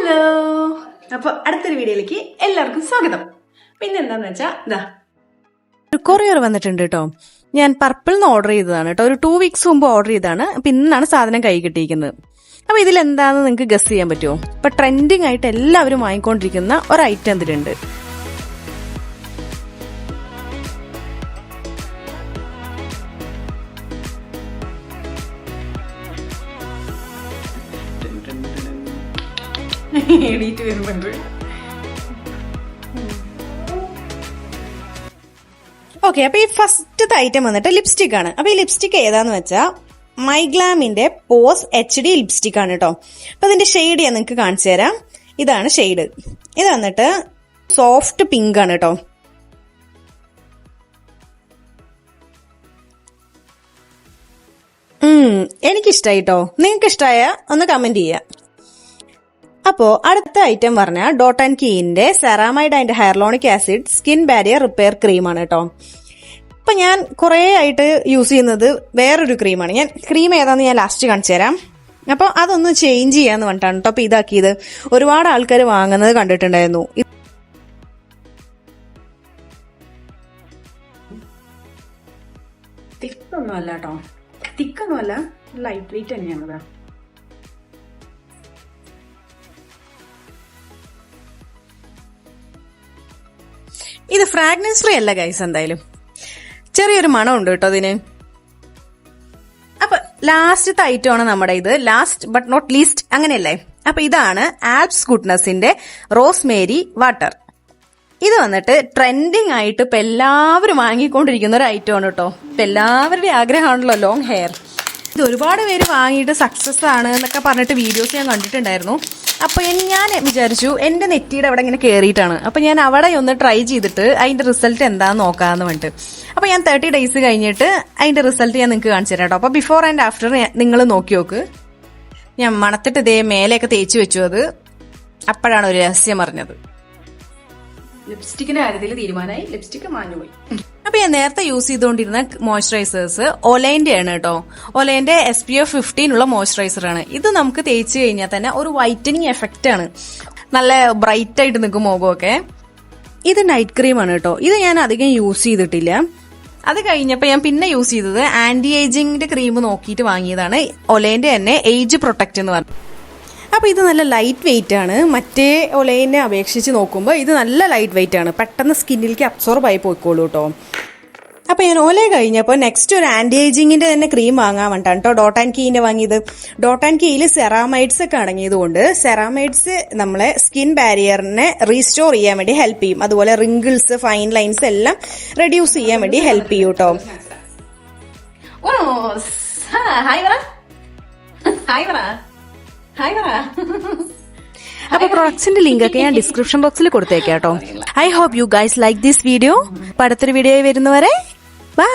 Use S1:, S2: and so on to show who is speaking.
S1: Hello, അപ്പൊ അടുത്തൊരു വീഡിയോയിലേക്ക് എല്ലാവർക്കും സ്വാഗതം. പിന്നെ എന്താന്ന് വെച്ചാ ഒരു കൊറിയർ വന്നിട്ടുണ്ട് കേട്ടോ. ഞാൻ പർപ്പിളിന്ന് ഓർഡർ ചെയ്തതാണ് കേട്ടോ. ഒരു 2 വീക്സ് മുമ്പ് ഓർഡർ ചെയ്താണ്. അപ്പൊ ഇന്നാണ് സാധനം കൈ കിട്ടിയിരിക്കുന്നത്. അപ്പൊ ഇതിലെന്താന്ന് നിങ്ങൾക്ക് ഗസ് ചെയ്യാൻ പറ്റുമോ? ഇപ്പൊ ട്രെൻഡിങ് ആയിട്ട് എല്ലാവരും വാങ്ങിക്കൊണ്ടിരിക്കുന്ന ഒരു ഐറ്റം ഇതിലുണ്ട്. എണീറ്റ് വരുന്നുണ്ട്. ഓക്കെ, അപ്പൊ ഈ ഫസ്റ്റത്തെ ഐറ്റം വന്നിട്ട് ലിപ്സ്റ്റിക് ആണ്. അപ്പൊ ഈ ലിപ്സ്റ്റിക് ഏതാന്ന് വെച്ചാ മൈഗ്ലാമിന്റെ പോസ് HD ലിപ്സ്റ്റിക് ആണ് കേട്ടോ. അപ്പൊ ഇതിന്റെ ഷെയ്ഡ് ഞാൻ നിങ്ങൾക്ക് കാണിച്ചു തരാം. ഇതാണ് ഷെയ്ഡ്. ഇത് വന്നിട്ട് സോഫ്റ്റ് പിങ്ക് ആണ് കേട്ടോ. എനിക്കിഷ്ടായി കേട്ടോ. നിങ്ങൾക്ക് ഇഷ്ടമായ ഒന്ന് കമന്റ് ചെയ്യാം. അപ്പോ അടുത്ത ഐറ്റം പറഞ്ഞാൽ ഡോട്ട് ആൻഡ് കീന്റെ ceramide and hyaluronic acid skin barrier repair ക്രീമാണ് കേട്ടോ. അപ്പൊ ഞാൻ കുറെ ആയിട്ട് യൂസ് ചെയ്യുന്നത് വേറൊരു ക്രീമാണ്. ഞാൻ ക്രീം ഏതാന്ന് ഞാൻ ലാസ്റ്റ് കാണിച്ചു തരാം. അപ്പൊ അതൊന്ന് ചേഞ്ച് ചെയ്യാന്ന് പറഞ്ഞിട്ടാണ് കേട്ടോ അപ്പൊ ഇതാക്കിയത്. ഒരുപാട് ആൾക്കാർ വാങ്ങുന്നത് കണ്ടിട്ടുണ്ടായിരുന്നു. തിക്കൊന്നുമല്ല കേട്ടോ, തിക്കൊന്നുമല്ല, ലൈറ്റ് വെയിറ്റ് തന്നെയാണ്. ഇത് ഫ്രാഗ്രൻസ് ഫ്രീ അല്ല ഗൈസ്. എന്തായാലും ചെറിയൊരു മണം ഉണ്ട് കേട്ടോ ഇതിന്. അപ്പൊ ലാസ്റ്റത്തെ ഐറ്റം ആണ് നമ്മുടെ ഇത്. ലാസ്റ്റ് ബട്ട് നോട്ട് ലീസ്റ്റ്, അങ്ങനെയല്ലേ? അപ്പൊ ഇതാണ് ആൽപ്സ് ഗുഡ്നസിന്റെ റോസ്മേരി വാട്ടർ. ഇത് വന്നിട്ട് ട്രെൻഡിങ് ആയിട്ട് ഇപ്പൊ എല്ലാവരും വാങ്ങിക്കൊണ്ടിരിക്കുന്ന ഒരു ഐറ്റം ആണ് കേട്ടോ. ഇപ്പൊ എല്ലാവരുടെയും ആഗ്രഹമാണല്ലോ ലോങ് ഹെയർ. ഇത് ഒരുപാട് പേര് വാങ്ങിയിട്ട് സക്സസ് ആണ് എന്നൊക്കെ പറഞ്ഞിട്ട് വീഡിയോസ് ഞാൻ കണ്ടിട്ടുണ്ടായിരുന്നു. അപ്പൊ ഞാൻ വിചാരിച്ചു എന്റെ നെറ്റിയുടെ അവിടെ ഇങ്ങനെ കയറിയിട്ടാണ്. അപ്പൊ ഞാൻ അവിടെ ഒന്ന് ട്രൈ ചെയ്തിട്ട് അതിന്റെ റിസൾട്ട് എന്താന്ന് നോക്കാന്ന് പറഞ്ഞിട്ട് അപ്പൊ ഞാൻ 30 days കഴിഞ്ഞിട്ട് അതിന്റെ റിസൾട്ട് ഞാൻ നിങ്ങൾക്ക് കാണിച്ചു തരാം കേട്ടോ. അപ്പൊ ബിഫോർ ആൻഡ് ആഫ്റ്റർ നിങ്ങൾ നോക്കി നോക്ക്. ഞാൻ മണത്തിട്ട് ഇതേ മേലെയൊക്കെ തേച്ച് വെച്ചു. അത് അപ്പോഴാണ് ഒരു രഹസ്യം അറിഞ്ഞത്. ലിപ്സ്റ്റിക്കിന്റെ കാര്യത്തിൽ തീരുമാനമായി. ലിപ്സ്റ്റിക് മാഞ്ഞുപോയി. അപ്പൊ ഞാൻ നേരത്തെ യൂസ് ചെയ്തുകൊണ്ടിരുന്ന മോയ്സ്ചറൈസേഴ്സ് ഒലൈന്റെ ആണ് കേട്ടോ. ഒലൈന്റെ SPF 15 ഉള്ള മോയ്സ്ചറൈസർ ആണ്. ഇത് നമുക്ക് തേച്ച് കഴിഞ്ഞാൽ തന്നെ ഒരു വൈറ്റനിങ് എഫക്റ്റ് ആണ്. നല്ല ബ്രൈറ്റ് ആയിട്ട് നിൽക്കും മുഖമൊക്കെ. ഇത് നൈറ്റ് ക്രീം ആണ് കേട്ടോ. ഇത് ഞാൻ അധികം യൂസ് ചെയ്തിട്ടില്ല. അത് കഴിഞ്ഞപ്പോ ഞാൻ പിന്നെ യൂസ് ചെയ്തത് ആന്റി ഏജിങ്ങിന്റെ ക്രീം നോക്കിയിട്ട് വാങ്ങിയതാണ്. ഒലൈന്റെ തന്നെ ഏജ് പ്രൊട്ടക്ട് എന്ന് പറഞ്ഞു. അപ്പൊ ഇത് നല്ല ലൈറ്റ് വെയിറ്റ് ആണ്. മറ്റേ ഒലൈനെ അപേക്ഷിച്ച് നോക്കുമ്പോൾ ഇത് നല്ല ലൈറ്റ് വെയിറ്റ് ആണ്. പെട്ടെന്ന് സ്കിന്നിലേക്ക് അബ്സോർബ് ആയി പോയിക്കോളൂ കേട്ടോ. അപ്പൊ ഞാൻ ഒല കഴിഞ്ഞപ്പോൾ നെക്സ്റ്റ് ഒരു ആന്റി ഏജിങ്ങിന്റെ തന്നെ ക്രീം വാങ്ങാൻ വേണ്ടിയാണ് കേട്ടോ ഡോട്ട് ആൻഡ് കീന്റെ വാങ്ങിയത്. ഡോട്ട് ആൻഡ് കീയിൽ സെറാമൈഡ്സ് ഒക്കെ അടങ്ങിയതുകൊണ്ട് സെറാമൈഡ്സ് നമ്മളെ സ്കിൻ ബാരിയറിനെ റീസ്റ്റോർ ചെയ്യാൻ വേണ്ടി ഹെൽപ്പ് ചെയ്യും. അതുപോലെ റിങ്കിൾസ്, ഫൈൻ ലൈൻസ് എല്ലാം റെഡ്യൂസ് ചെയ്യാൻ വേണ്ടി ഹെൽപ്പ് ചെയ്യും കേട്ടോ. അപ്പൊ പ്രൊഡക്ട്സിന്റെ ലിങ്ക് ഒക്കെ ഞാൻ ഡിസ്ക്രിപ്ഷൻ ബോക്സിൽ കൊടുത്തേക്കാം കേട്ടോ. I hope you guys like this video. അടുത്തൊരു വീഡിയോ വരുന്നവരെ ബൈ.